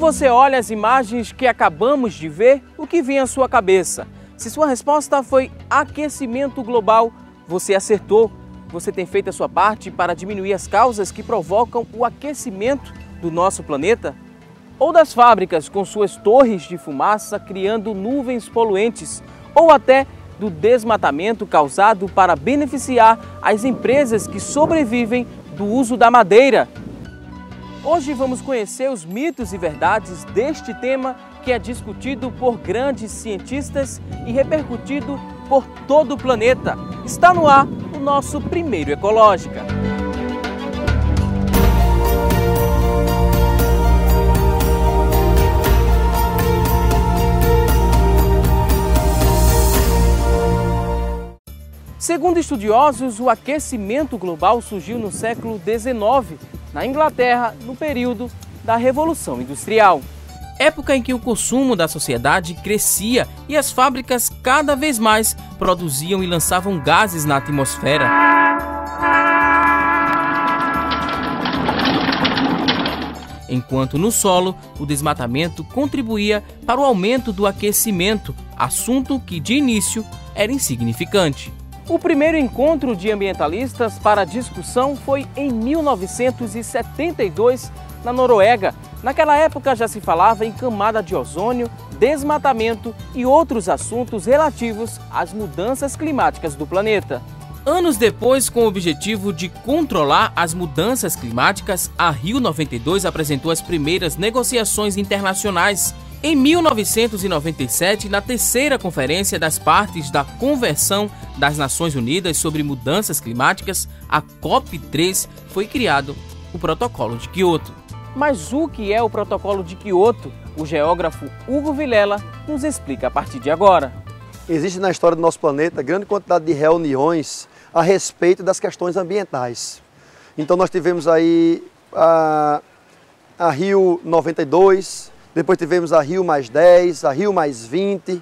você olha as imagens que acabamos de ver, o que vem à sua cabeça? Se sua resposta foi aquecimento global, você acertou. Você tem feito a sua parte para diminuir as causas que provocam o aquecimento do nosso planeta? Ou das fábricas com suas torres de fumaça criando nuvens poluentes? Ou até do desmatamento causado para beneficiar as empresas que sobrevivem do uso da madeira? Hoje vamos conhecer os mitos e verdades deste tema que é discutido por grandes cientistas e repercutido por todo o planeta. Está no ar o nosso Primeiro Ecológica. Segundo estudiosos, o aquecimento global surgiu no século XIX, na Inglaterra, no período da Revolução Industrial. Época em que o consumo da sociedade crescia e as fábricas cada vez mais produziam e lançavam gases na atmosfera. Enquanto no solo, o desmatamento contribuía para o aumento do aquecimento, assunto que de início era insignificante. O primeiro encontro de ambientalistas para discussão foi em 1972, na Noruega. Naquela época já se falava em camada de ozônio, desmatamento e outros assuntos relativos às mudanças climáticas do planeta. Anos depois, com o objetivo de controlar as mudanças climáticas, a Rio 92 apresentou as primeiras negociações internacionais. Em 1997, na terceira Conferência das Partes da Convenção das Nações Unidas sobre Mudanças Climáticas, a COP3, foi criado o Protocolo de Kyoto. Mas o que é o Protocolo de Kyoto? O geógrafo Hugo Vilela nos explica a partir de agora. Existe na história do nosso planeta grande quantidade de reuniões a respeito das questões ambientais. Então nós tivemos aí a Rio 92, depois tivemos a Rio mais 10, a Rio mais 20.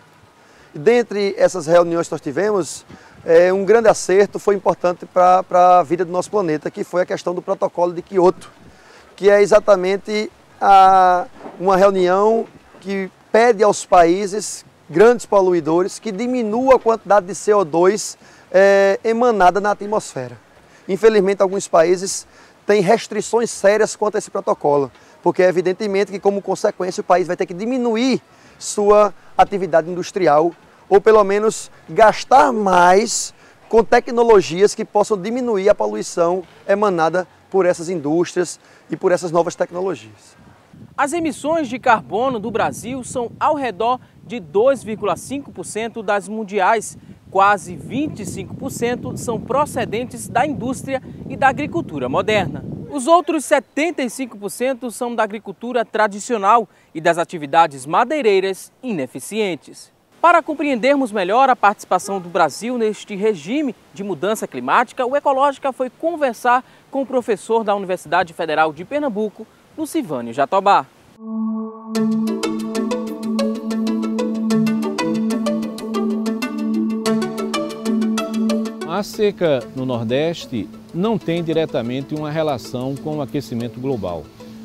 E dentre essas reuniões que nós tivemos, um grande acerto foi importante para a vida do nosso planeta, que foi a questão do Protocolo de Kyoto, que é exatamente uma reunião que pede aos países, grandes poluidores, que diminua a quantidade de CO2 emanada na atmosfera. Infelizmente, alguns países têm restrições sérias quanto a esse protocolo, porque é evidentemente que, como consequência, o país vai ter que diminuir sua atividade industrial, ou pelo menos gastar mais com tecnologias que possam diminuir a poluição emanada por essas indústrias e por essas novas tecnologias. As emissões de carbono do Brasil são ao redor de 2,5% das mundiais. Quase 25% são procedentes da indústria e da agricultura moderna. Os outros 75% são da agricultura tradicional e das atividades madeireiras ineficientes. Para compreendermos melhor a participação do Brasil neste regime de mudança climática, o Ecológica foi conversar com o professor da Universidade Federal de Pernambuco, Lucivânio Jatobá. A seca no Nordeste não tem diretamente uma relação com o aquecimento global.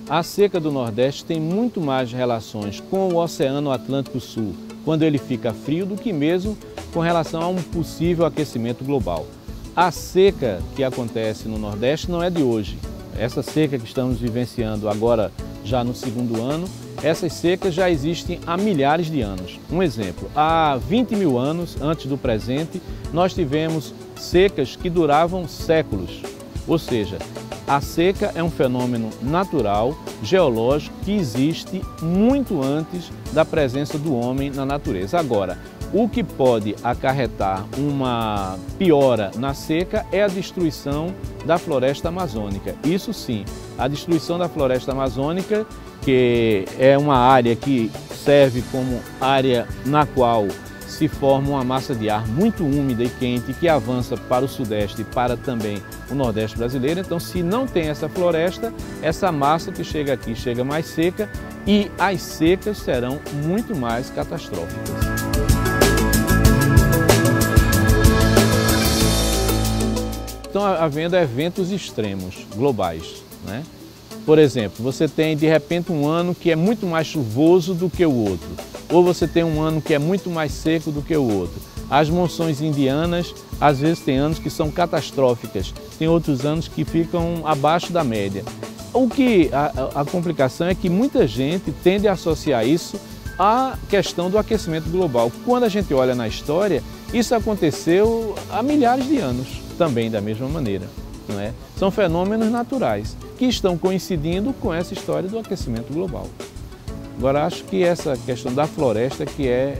A seca do Nordeste tem muito mais relações com o Oceano Atlântico Sul, quando ele fica frio, do que mesmo com relação a um possível aquecimento global. A seca que acontece no Nordeste não é de hoje. Essa seca que estamos vivenciando agora, já no segundo ano, essas secas já existem há milhares de anos. Um exemplo, há 20 mil anos antes do presente, nós tivemos secas que duravam séculos. Ou seja, a seca é um fenômeno natural, geológico, que existe muito antes da presença do homem na natureza. Agora, o que pode acarretar uma piora na seca é a destruição da floresta amazônica. Isso sim, a destruição da floresta amazônica, que é uma área que serve como área na qual se forma uma massa de ar muito úmida e quente que avança para o sudeste e para também o nordeste brasileiro. Então, se não tem essa floresta, essa massa que chega aqui chega mais seca e as secas serão muito mais catastróficas. Estão havendo eventos extremos globais, né? Por exemplo, você tem de repente um ano que é muito mais chuvoso do que o outro, ou você tem um ano que é muito mais seco do que o outro. As monções indianas, às vezes tem anos que são catastróficas, tem outros anos que ficam abaixo da média. A complicação é que muita gente tende a associar isso à questão do aquecimento global. Quando a gente olha na história, isso aconteceu há milhares de anos, também da mesma maneira. Não é? São fenômenos naturais que estão coincidindo com essa história do aquecimento global. Agora, acho que essa questão da floresta que é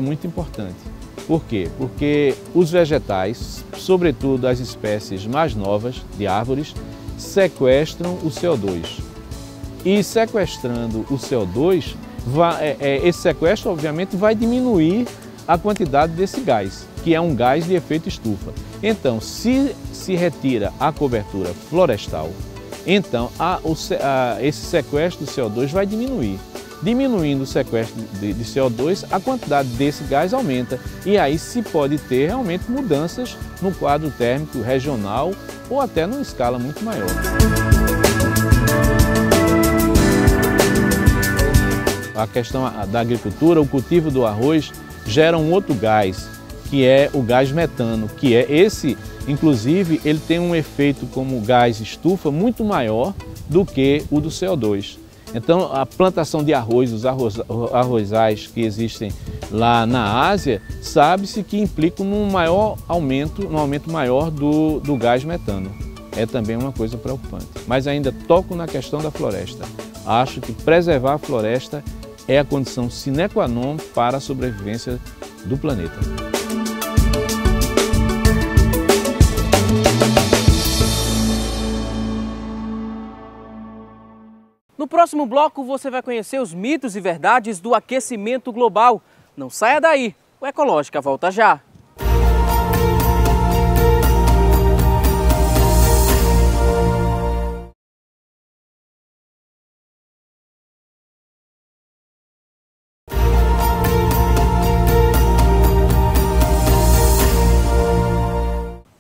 muito importante. Por quê? Porque os vegetais, sobretudo as espécies mais novas de árvores, sequestram o CO2. E sequestrando o CO2, esse sequestro obviamente vai diminuir a quantidade desse gás, que é um gás de efeito estufa. Então, se retira a cobertura florestal, então esse sequestro de CO2 vai diminuir. Diminuindo o sequestro de CO2, a quantidade desse gás aumenta e aí se pode ter realmente mudanças no quadro térmico regional ou até numa escala muito maior. A questão da agricultura, o cultivo do arroz gera um outro gás, que é o gás metano, que é esse, inclusive, ele tem um efeito como gás estufa muito maior do que o do CO2. Então, a plantação de arroz, os arrozais que existem lá na Ásia, sabe-se que implicam num aumento maior do gás metano. É também uma coisa preocupante. Mas ainda toco na questão da floresta. Acho que preservar a floresta é a condição sine qua non para a sobrevivência do planeta. No próximo bloco você vai conhecer os mitos e verdades do aquecimento global. Não saia daí, o Ecológica volta já.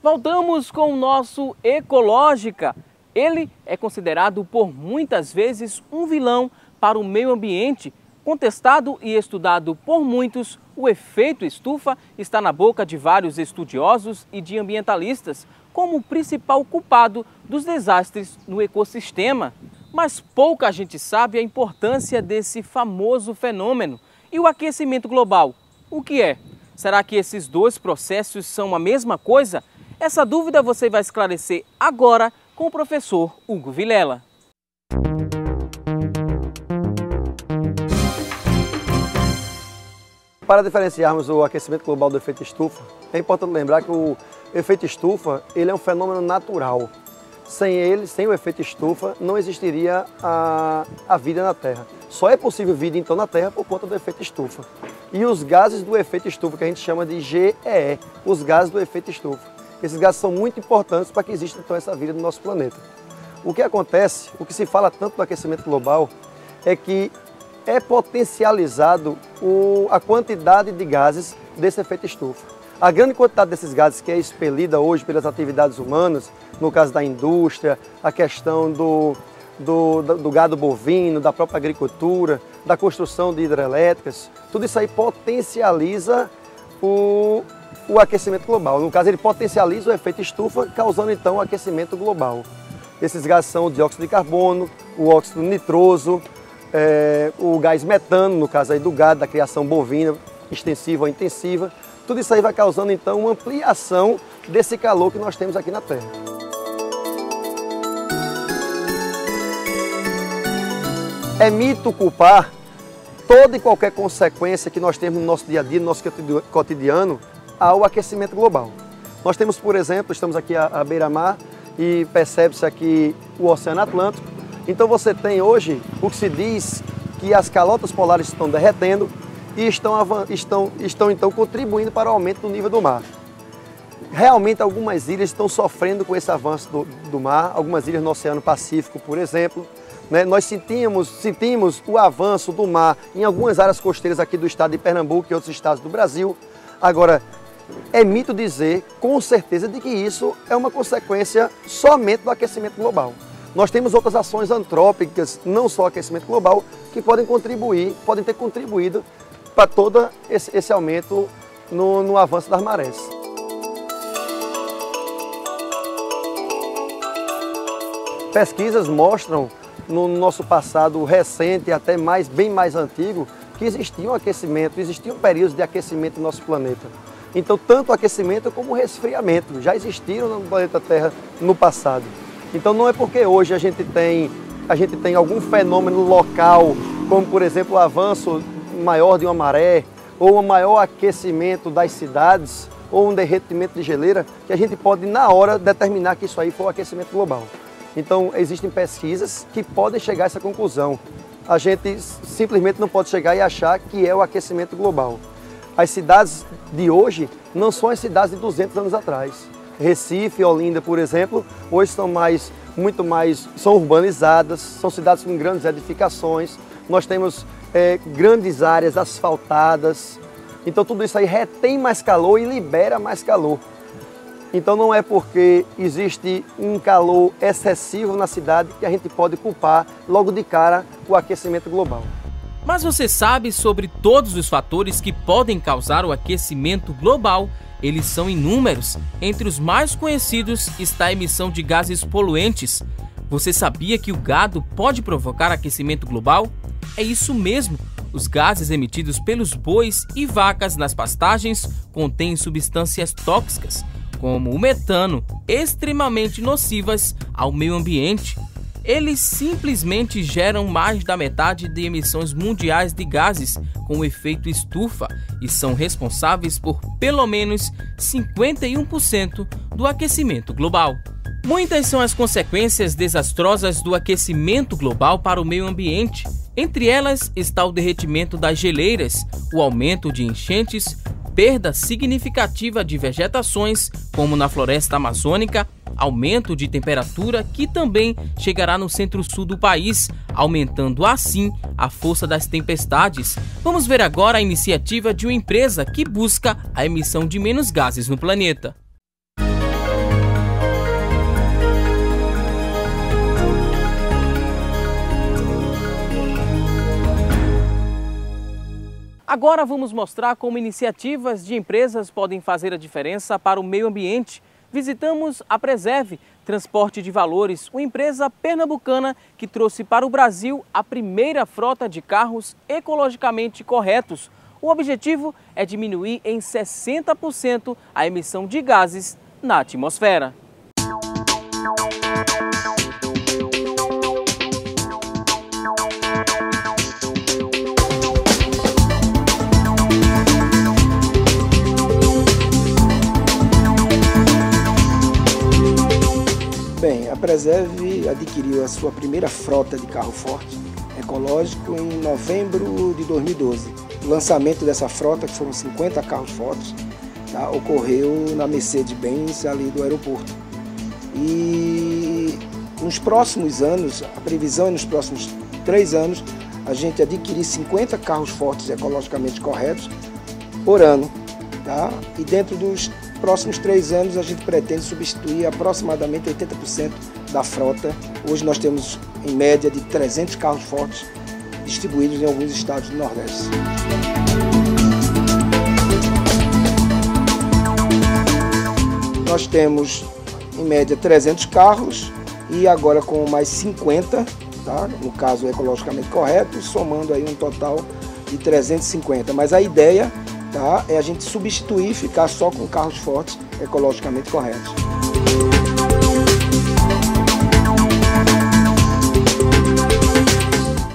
Voltamos com o nosso Ecológica. Ele é considerado por muitas vezes um vilão para o meio ambiente. Contestado e estudado por muitos, o efeito estufa está na boca de vários estudiosos e de ambientalistas como o principal culpado dos desastres no ecossistema. Mas pouca gente sabe a importância desse famoso fenômeno. E o aquecimento global, o que é? Será que esses dois processos são a mesma coisa? Essa dúvida você vai esclarecer agora com o professor Hugo Vilela. Para diferenciarmos o aquecimento global do efeito estufa, é importante lembrar que o efeito estufa ele é um fenômeno natural. Sem o efeito estufa, não existiria a vida na Terra. Só é possível vida então na Terra por conta do efeito estufa. E os gases do efeito estufa, que a gente chama de GEE, os gases do efeito estufa. Esses gases são muito importantes para que exista então essa vida no nosso planeta. O que acontece, o que se fala tanto do aquecimento global, é que é potencializado a quantidade de gases desse efeito estufa. A grande quantidade desses gases que é expelida hoje pelas atividades humanas, no caso da indústria, a questão do gado bovino, da própria agricultura, da construção de hidrelétricas, tudo isso aí potencializa o aquecimento global. No caso, ele potencializa o efeito estufa, causando então o aquecimento global. Esses gases são o dióxido de carbono, o óxido nitroso, o gás metano, no caso aí do gado, da criação bovina, extensiva ou intensiva. Tudo isso aí vai causando então uma ampliação desse calor que nós temos aqui na Terra. É mito culpar toda e qualquer consequência que nós temos no nosso dia a dia, no nosso cotidiano, ao aquecimento global. Nós temos, por exemplo, estamos aqui à beira-mar e percebe-se aqui o Oceano Atlântico. Então você tem hoje o que se diz que as calotas polares estão derretendo e estão então contribuindo para o aumento do nível do mar. Realmente algumas ilhas estão sofrendo com esse avanço do mar, algumas ilhas no Oceano Pacífico, por exemplo. Nós sentimos o avanço do mar em algumas áreas costeiras aqui do estado de Pernambuco e outros estados do Brasil. Agora, é mito dizer, com certeza, de que isso é uma consequência somente do aquecimento global. Nós temos outras ações antrópicas, não só aquecimento global, que podem ter contribuído para todo esse aumento no avanço das marés. Pesquisas mostram, no nosso passado recente, até bem mais antigo, que existiam períodos de aquecimento no nosso planeta. Então, tanto o aquecimento como o resfriamento já existiram no planeta Terra no passado. Então, não é porque hoje a gente tem algum fenômeno local, como, por exemplo, o avanço maior de uma maré, ou um maior aquecimento das cidades, ou um derretimento de geleira, que a gente pode, na hora, determinar que isso aí foi o aquecimento global. Então, existem pesquisas que podem chegar a essa conclusão. A gente simplesmente não pode chegar e achar que é o aquecimento global. As cidades de hoje não são as cidades de 200 anos atrás. Recife e Olinda, por exemplo, hoje são urbanizadas, são cidades com grandes edificações. Nós temos grandes áreas asfaltadas. Então tudo isso aí retém mais calor e libera mais calor. Então não é porque existe um calor excessivo na cidade que a gente pode culpar logo de cara o aquecimento global. Mas você sabe sobre todos os fatores que podem causar o aquecimento global? Eles são inúmeros. Entre os mais conhecidos está a emissão de gases poluentes. Você sabia que o gado pode provocar aquecimento global? É isso mesmo. Os gases emitidos pelos bois e vacas nas pastagens contêm substâncias tóxicas, como o metano, extremamente nocivas ao meio ambiente. Eles simplesmente geram mais da metade de emissões mundiais de gases com efeito estufa e são responsáveis por pelo menos 51% do aquecimento global. Muitas são as consequências desastrosas do aquecimento global para o meio ambiente. Entre elas está o derretimento das geleiras, o aumento de enchentes, perda significativa de vegetações, como na floresta amazônica, aumento de temperatura que também chegará no centro-sul do país, aumentando assim a força das tempestades. Vamos ver agora a iniciativa de uma empresa que busca a emissão de menos gases no planeta. Agora vamos mostrar como iniciativas de empresas podem fazer a diferença para o meio ambiente. Visitamos a Preserve Transporte de Valores, uma empresa pernambucana que trouxe para o Brasil a primeira frota de carros ecologicamente corretos. O objetivo é diminuir em 60% a emissão de gases na atmosfera. Bem, a Preserve adquiriu a sua primeira frota de carro forte ecológico em novembro de 2012. O lançamento dessa frota, que foram 50 carros fortes, tá, ocorreu na Mercedes-Benz, ali do aeroporto. E nos próximos anos, a previsão é nos próximos 3 anos, a gente adquirir 50 carros fortes ecologicamente corretos por ano. Tá? E dentro dos próximos 3 anos a gente pretende substituir aproximadamente 80% da frota. Hoje nós temos em média de 300 carros fortes distribuídos em alguns estados do Nordeste. Nós temos em média 300 carros e agora com mais 50, tá? No caso ecologicamente correto, somando aí um total de 350. Mas a ideia, tá, é a gente substituir e ficar só com carros fortes ecologicamente corretos.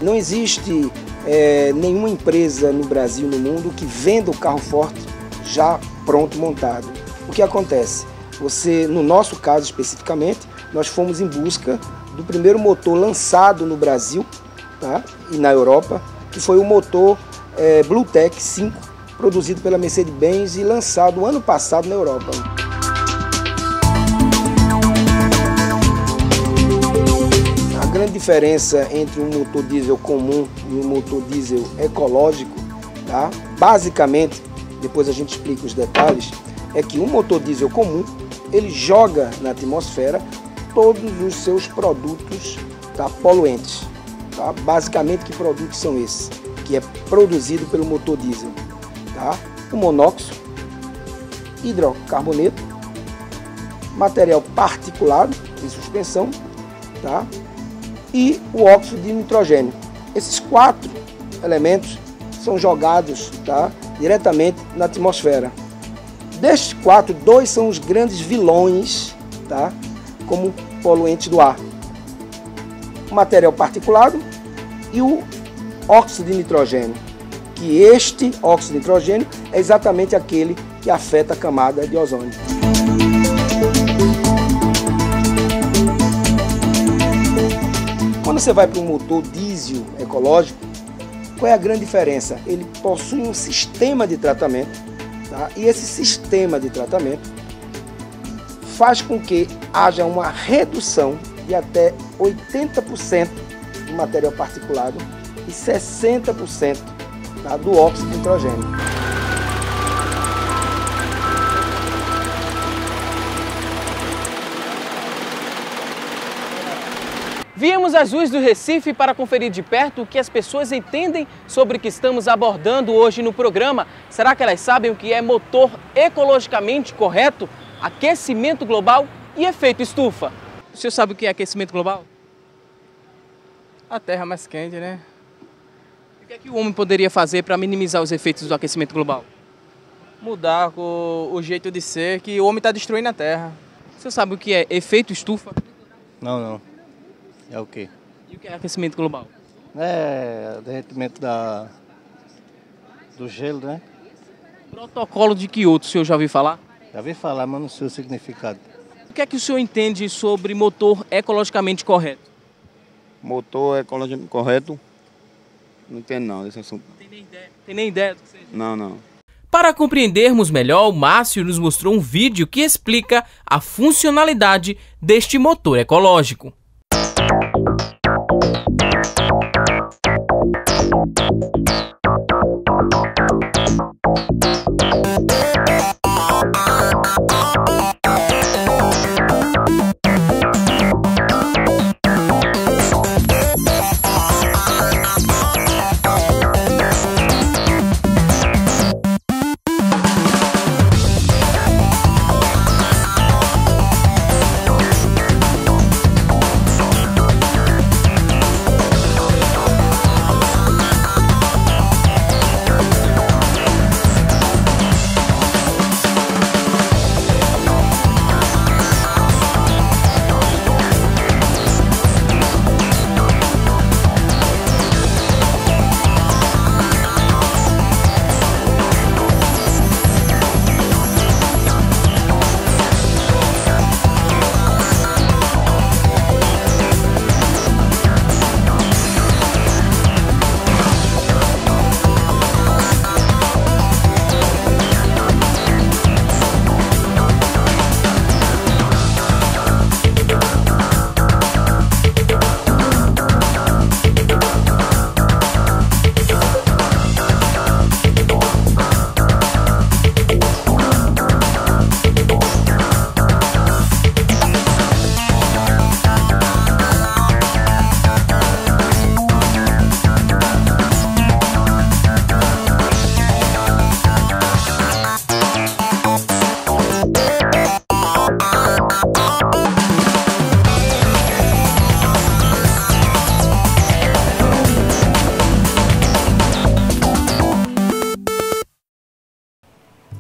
Não existe nenhuma empresa no Brasil, no mundo, que venda o carro forte já pronto, montado. O que acontece? No nosso caso especificamente, nós fomos em busca do primeiro motor lançado no Brasil, tá, e na Europa, que foi o motor Bluetech 5, produzido pela Mercedes-Benz e lançado ano passado na Europa. A grande diferença entre um motor diesel comum e um motor diesel ecológico, tá? Basicamente, depois a gente explica os detalhes, é que um motor diesel comum, ele joga na atmosfera todos os seus produtos, tá, poluentes. Tá? Basicamente, que produtos são esses? Que é produzido pelo motor diesel. Tá? O monóxido, hidrocarboneto, material particulado de suspensão, tá? E o óxido de nitrogênio. Esses 4 elementos são jogados, tá, diretamente na atmosfera. Destes 4, 2 são os grandes vilões, tá, como poluentes do ar. O material particulado e o óxido de nitrogênio. Que este óxido de nitrogênio é exatamente aquele que afeta a camada de ozônio. Quando você vai para um motor diesel ecológico, qual é a grande diferença? Ele possui um sistema de tratamento, tá? E esse sistema de tratamento faz com que haja uma redução de até 80% do material particulado e 60%, tá, do óxido de nitrogênio. Viemos às ruas do Recife para conferir de perto o que as pessoas entendem sobre o que estamos abordando hoje no programa. Será que elas sabem o que é motor ecologicamente correto, aquecimento global e efeito estufa? O senhor sabe o que é aquecimento global? A terra mais quente, né? O que é que o homem poderia fazer para minimizar os efeitos do aquecimento global? Mudar o jeito de ser, que o homem está destruindo a terra. O senhor sabe o que é efeito estufa? Não. É o quê? E o que é aquecimento global? É derretimento do gelo, né? Protocolo de Kyoto, o senhor já ouviu falar? Já ouvi falar, mas não sei o significado. O que é que o senhor entende sobre motor ecologicamente correto? Motor ecologicamente correto? Não entendo não desse assunto. Tem nem ideia do que seja? Não. Para compreendermos melhor, o Márcio nos mostrou um vídeo que explica a funcionalidade deste motor ecológico.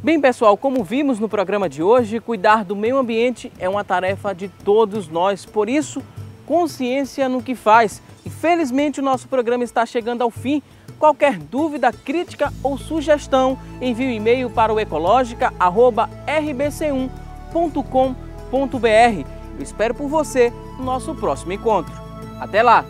Bem, pessoal, como vimos no programa de hoje, cuidar do meio ambiente é uma tarefa de todos nós. Por isso, consciência no que faz. Infelizmente, o nosso programa está chegando ao fim. Qualquer dúvida, crítica ou sugestão, envie um e-mail para o ecologica@rbc1.com.br. Eu espero por você no nosso próximo encontro. Até lá!